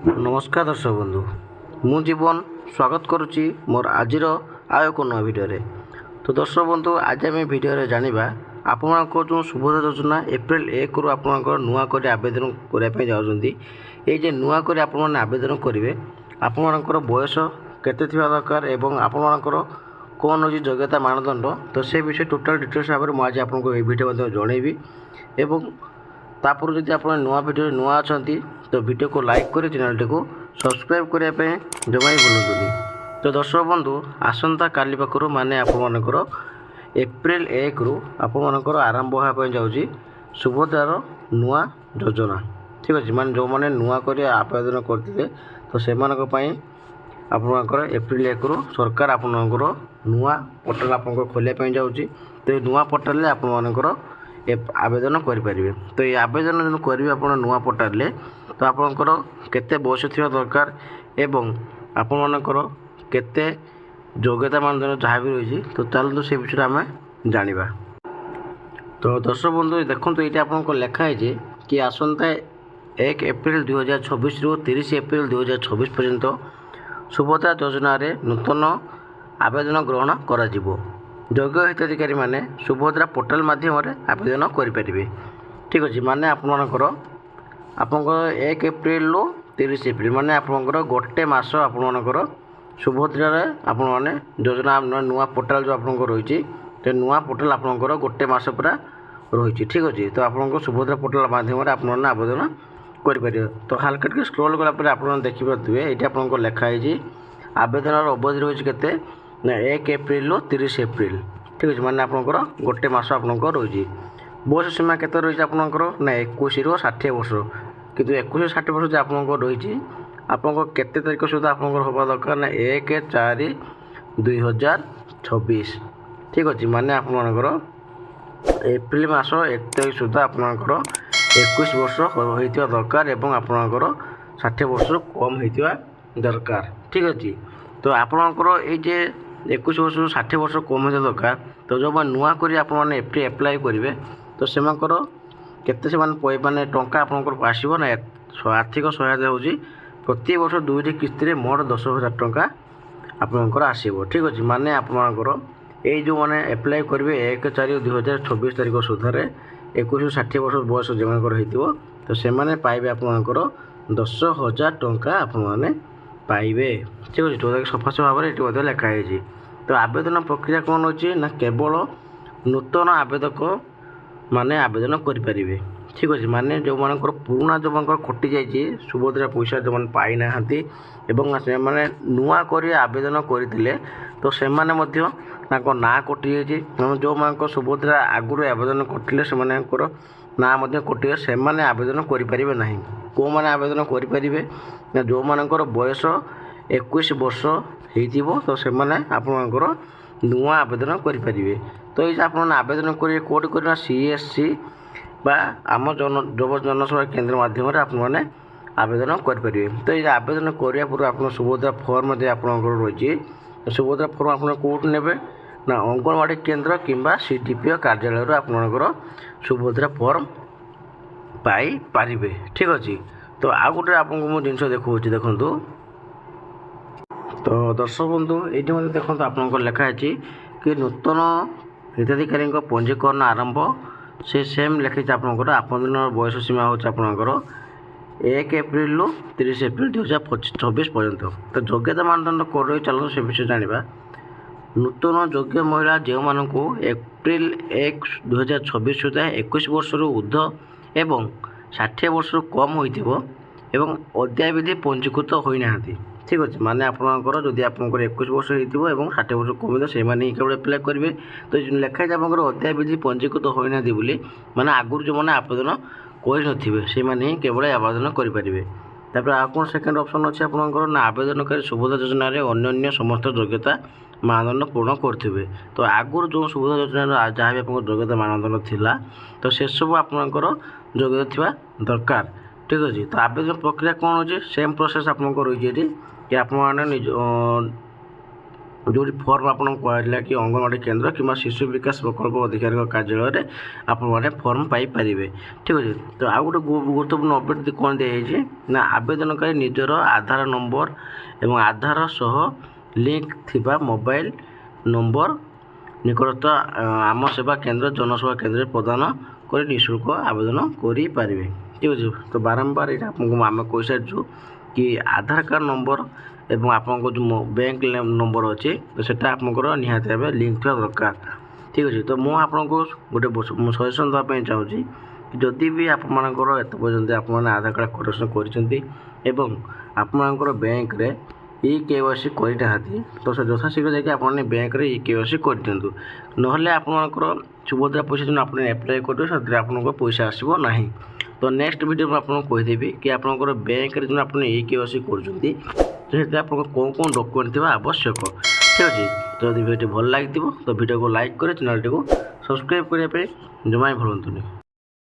नमस्कार दर्शक बंधु मु जीवन स्वागत करुच्ची मोर आजिर आय एक नया भिडियो। तो दर्शक बंधु आज आम भिडियो जाना आपण जो सुभद्रा योजना एप्रिल 1 रु आप नुआ कर आवेदन करने जाऊँगी। ये नुआ कर आवेदन करेंगे आपर बयस केते दरकार एवं आपर कौन हो योग्यता मानदंड तो से विषय टोटाल डिटेल्स भाव में मुझे आपको ये भिडियो जनइबी। एवं तापर जदि आप नुआ भिडियो नुआ अच्छा तो वीडियो को लाइक कर चैनल को सब्सक्राइब करने जमा ही भूलुनी। तो दर्शक बंधु आसंता काली पाखु माने आपर एप्रिल 1 रु आपर आरंभ होगा जाऊँगी सुभद्रार नुआ योजना। ठीक अच्छे माने जो मैंने नुआ कर आवेदन करते तो से आपर एप्रिल 1 रु सरकार आपणकर नुआ पोर्टाल आप खोलिया जाऊँगी। तो ये नुआ पोर्टाल आपर आवेदन करेंगे। तो ये आवेदन जो करेंगे आप नुआ पोर्टाल तो आपणकर केते बयस थी दरकार एवं आपर केते योग्यता मानदंड जहाँ भी रही तो चलते से विषय आम जाना। तो दर्शक बंधु देखो ये आपको लिखाई कि आसंता 1 एप्रिल 2026 रु 30 एप्रिल 2026 पर्यंत सुभद्रा योजना रे नूतन आवेदन ग्रहण करा जिवो। योग्य हिताधिकारी माने सुभद्रा पोर्टाल माध्यम आवेदन करेंगे। ठीक अच्छे माने आपणकर 1 एप्रिल 30 एप्रिल माने आपणकर गोटे मास आपणकर सुभद्रा आपण मैंने योजना नुआ पोर्टाल जो आपको रही तो नुआ पोर्टाल आपणकर गोटे मास पूरा रही। ठीक अच्छे तो आपको सुभद्रा पोर्टाल माध्यम आप आवेदन करेंगे। तो हालका टे स्क्रॉल कला आप देखिए ये आपको लिखाई आवेदन अवधि रही के 1 एप्रिल 30 एप्रिल। ठीक अच्छे माने आपणकर गोटे मास आपको रही। बयस सीमा के रही आपणकर ना 21 रु 60 वर्ष किंतु 21 60 वर्ष जो आपको रही आपको केते तारीख सुधा आपंकर होगा दरकार ना 1/4/2026। ठीक अच्छे माने आपणकर एप्रिल मास 1 तारीख सुधा आपणकर 21 वर्ष होता दरकार एवं आपणकर 60 वर्ष कम होता दरकार। ठीक अच्छे तो आपणकर ये 21 वर्ष 60 वर्ष कम होता दरकार तो जो नुआ कर एप्लाई करेंगे तो से केते से माने टंका आपंकर आसो ना आर्थिक सहायता होगी प्रति वर्ष 2टी किस्ती मोट 10,000 टंका आपंकर आसो। ठीक अच्छे माने आपंकर ये जो मैंने एप्लाई करेंगे 1/4/2026 तारीख सुधार 21 60 वर्ष बयस जो तो से पाइबे आपंकर 10,000 टंका आपने पाइबे। ठीक अच्छे जो सफासफ भाव में ये लिखाई। तो आवेदन प्रक्रिया कौन अच्छी ना केवल नूतन आवेदक माने आवेदन करेंगे। ठीक अच्छे माने जो मानकर पुराना जो कटि जाइए सुभद्रा पैसा जो पाई ना से माने नुआ कर आवेदन करते तो से ना कटि जाइए जो मान सुभद्रा आगुरी आवेदन करते से ना कटि से आवेदन करेंगे ना। कौ मैंने आवेदन करेंगे ना जो मानकर बयस 21 वर्ष हो तो से आपणकर नुआ आवेदन करेंगे। तो ये आप आवेदन करेंगे कौट करना CSC बा आम जनसेवा केंद्र माध्यम आपने आवेदन करेंगे। तो ये आवेदन करने पूर्व आप सुभद्रा फॉर्म जो आप रही सुभद्रा फॉर्म आप कौट ने ना अंगनवाड़ी केंद्र किंबा CDPO कार्यालय आपणकर सुभद्रा फॉर्म पाई पारिबे। ठीक अच्छे तो आ गोटे आपको जिन देखा देखु। तो दर्शक बंधु ये देखो आपको लिखाई कि नूतन हिताधिकारी पंजीकरण आरंभ से सेम लिखी आपंकर आवेदन बयस सीमा होकर 1 एप्रिल 30 एप्रिल 2026 पर्यंत। तो योग्यता मानदंड कौन रही चलो से विषय जाना। नूतन योग्य महिला जो मानू एप्रिल 1 2026 सुधा 21 वर्ष ऊर्ध्व एवं 60 वर्ष कम हो अद्याविधि पंजीकृत होना। ठीक अच्छे माने आपंकर जदि आपंकर 21 वर्ष हो 60 वर्ष कम से केवल एप्लाई करेंगे। तो लिखाई आपंकर अद्याविधि पंजीकृत होना बोली माने आगुरी जो मैंने आवेदन करे से केवल आवेदन करेंगे। तापर आ कौन सेकेंड ऑप्शन अच्छे आपंकर ना आवेदनकारी सुभद्रा योजना अन्य समस्त योग्यता मानदंड पूर्ण करेंगे। तो आगुरी जो सुभद्रा योजना जहाँ भी आप योग्यता मानदंड थिला तो से सब आपंकर योग्यता थी दरकार। ठीक अच्छे तो आवेदन प्रक्रिया कौन अच्छे सेम प्रोसेस आपको रही कि आप ଯେଉଁଠି ଫର୍ମ ଆପଣଙ୍କୁ କୁହାଯାଇଥିଲା କି ଅଙ୍ଗନବାଡ଼ି କେନ୍ଦ୍ର କିମ୍ବା ଶିଶୁ ବିକାଶ ପ୍ରକଳ୍ପ ଅଧିକାରୀଙ୍କ କାର୍ଯ୍ୟାଳୟରେ ଆପଣମାନେ ଫର୍ମ ପାଇପାରିବେ। ଠିକ୍ ଅଛି। ତ ଆଉ ଗୋଟେ ଗୁରୁତ୍ୱପୂର୍ଣ୍ଣ ଅପଡେଟ୍ କ'ଣ ଦିଆଯାଇଛି ନା ଆବେଦନକାରୀ ନିଜର ଆଧାର ନମ୍ବର ଏବଂ ଆଧାର ସହ ଲିଙ୍କ ଥିବା ମୋବାଇଲ ନମ୍ବର ନିକଟସ୍ଥ ଆମ ସେବା କେନ୍ଦ୍ର ଜନସେବା କେନ୍ଦ୍ରରେ ପ୍ରଦାନ କରି ନିଃଶୁଳ୍କ ଆବେଦନ କରିପାରିବେ। ଠିକ୍ ଅଛି। ତ ବାରମ୍ବାର ଏଇଟା ଆପଣଙ୍କୁ ଆମେ କହିସାରିଛୁ କି ଆଧାର କାର୍ଡ଼ ନମ୍ବର ଏବଂ ଆପଣଙ୍କ ଯେଉଁ ବ୍ୟାଙ୍କ ନମ୍ବର ଅଛି ତ ସେଟା ଆପଣଙ୍କର ନିହାତି ଭାବେ ଲିଙ୍କ ଥିବା ଦରକାର। ଠିକ୍ ଅଛି। ତ ମୁଁ ଆପଣଙ୍କୁ ଗୋଟେ ସଜେସନ୍ ଦେବା ପାଇଁ ଚାହୁଁଛି ଯଦି ବି ଆପଣମାନଙ୍କର ଏତେ ପର୍ଯ୍ୟନ୍ତ ଆପଣମାନେ ଆଧାର କାର୍ଡ଼ କରେକ୍ସନ୍ କରିଛନ୍ତି ଏବଂ ଆପଣମାନଙ୍କର ବ୍ୟାଙ୍କରେ EKYC କରିନାହାନ୍ତି ତ ସେ ଯଥାଶୀଘ୍ର ଯାଇକି ଆପଣମାନେ ବ୍ୟାଙ୍କରେ EKYC କରିଦିଅନ୍ତୁ। ନହେଲେ ଆପଣମାନଙ୍କର ସୁଭଦ୍ରା ପଇସା ଯେଉଁ ଆପଣ ଆପ୍ଲାଏ କରିବେ ସେଥିରେ ଆପଣଙ୍କ ପଇସା ଆସିବ ନାହିଁ। ତ ନେକ୍ସଟ ଭିଡ଼ିଓ ମୁଁ ଆପଣଙ୍କୁ କହିଦେବି କି ଆପଣଙ୍କର ବ୍ୟାଙ୍କରେ ଯେଉଁ ଆପଣ EKYC କରୁଛନ୍ତି ତ ସେଥିରେ ଆପଣଙ୍କର କେଉଁ ଡକ୍ୟୁମେଣ୍ଟ ଥିବା ଆବଶ୍ୟକ। ଠିକ୍ ଅଛି। ତ ଯଦି ଭିଡ଼ିଓଟି ଭଲ ଲାଗିଥିବ ତ ଭିଡ଼ିଓକୁ ଲାଇକ୍ କରି ଚ୍ୟାନେଲଟିକୁ ସବସ୍କ୍ରାଇବ୍ କରିବା ପାଇଁ ଜମା ଭୁଲନ୍ତୁନି।